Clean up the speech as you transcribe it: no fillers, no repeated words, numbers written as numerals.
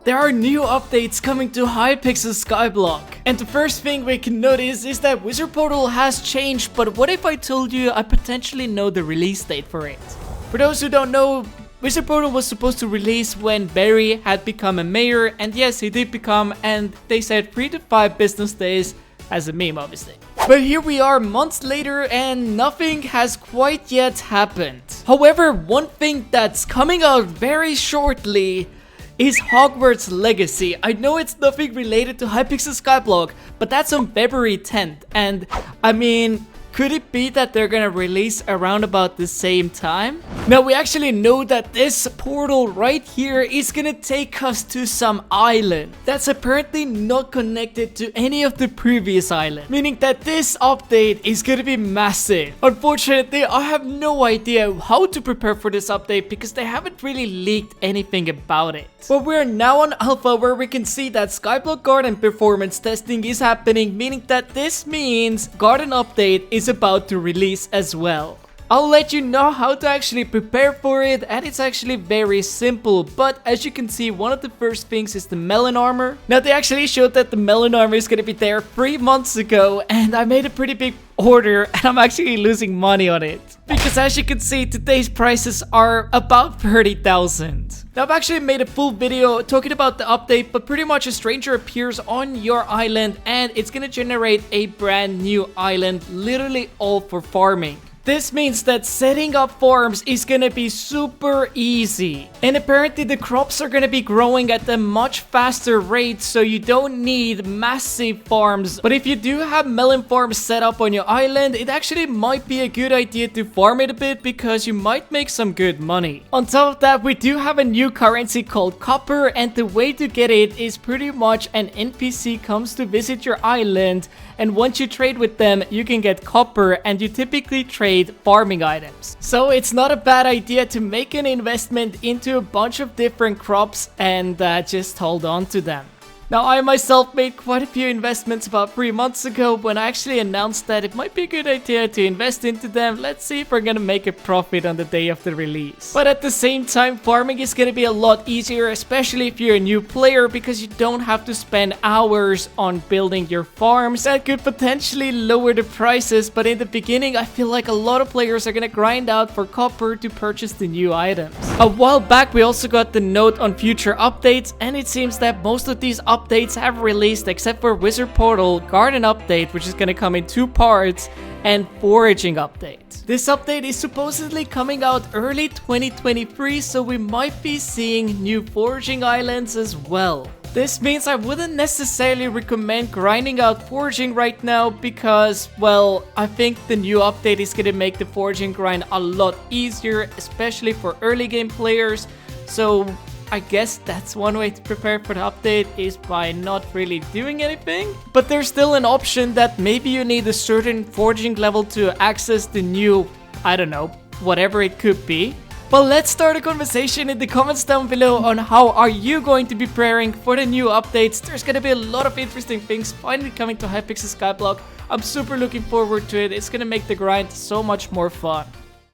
There are new updates coming to Hypixel Skyblock, and the first thing we can notice is that Wizard Portal has changed, but what if I told you I potentially know the release date for it? For those who don't know, Wizard Portal was supposed to release when Barry had become a mayor, and yes, he did become, and they said 3 to 5 business days, as a meme obviously. But here we are months later and nothing has quite yet happened. However, one thing that's coming out very shortly is Hogwarts Legacy. I know it's nothing related to Hypixel Skyblock, but that's on February 10th. And I mean, could it be that they're gonna release around about the same time? Now, we actually know that this portal right here is gonna take us to some island that's apparently not connected to any of the previous islands, meaning that this update is gonna be massive. Unfortunately, I have no idea how to prepare for this update because they haven't really leaked anything about it. But we're now on Alpha, where we can see that Skyblock Garden performance testing is happening, meaning that this means Garden Update is about to release as well. I'll let you know how to actually prepare for it, and it's actually very simple. But as you can see, one of the first things is the melon armor. Now, they actually showed that the melon armor is gonna be there 3 months ago, and I made a pretty big order, and I'm actually losing money on it. Because as you can see, today's prices are about 30,000. Now, I've actually made a full video talking about the update, but pretty much a stranger appears on your island, and it's gonna generate a brand new island, literally all for farming. This means that setting up farms is gonna be super easy. And apparently the crops are gonna be growing at a much faster rate, so you don't need massive farms. But if you do have melon farms set up on your island, it actually might be a good idea to farm it a bit because you might make some good money. On top of that, we do have a new currency called copper, and the way to get it is pretty much an NPC comes to visit your island, and once you trade with them, you can get copper, and you typically trade farming items. So it's not a bad idea to make an investment into a bunch of different crops and just hold on to them. Now, I myself made quite a few investments about 3 months ago when I actually announced that it might be a good idea to invest into them. Let's see if we're gonna make a profit on the day of the release. But at the same time, farming is gonna be a lot easier, especially if you're a new player, because you don't have to spend hours on building your farms. That could potentially lower the prices, but in the beginning, I feel like a lot of players are gonna grind out for copper to purchase the new items. A while back, we also got the note on future updates, and it seems that most of these updates have released except for Wizard Portal, Garden Update, which is going to come in 2 parts, and Foraging Update. This update is supposedly coming out early 2023, so we might be seeing new foraging islands as well. This means I wouldn't necessarily recommend grinding out foraging right now because, well, I think the new update is going to make the foraging grind a lot easier, especially for early game players. So I guess that's one way to prepare for the update, is by not really doing anything. But there's still an option that maybe you need a certain foraging level to access the new, I don't know, whatever it could be. But let's start a conversation in the comments down below on how are you going to be preparing for the new updates. There's gonna be a lot of interesting things finally coming to Hypixel Skyblock. I'm super looking forward to it. It's gonna make the grind so much more fun.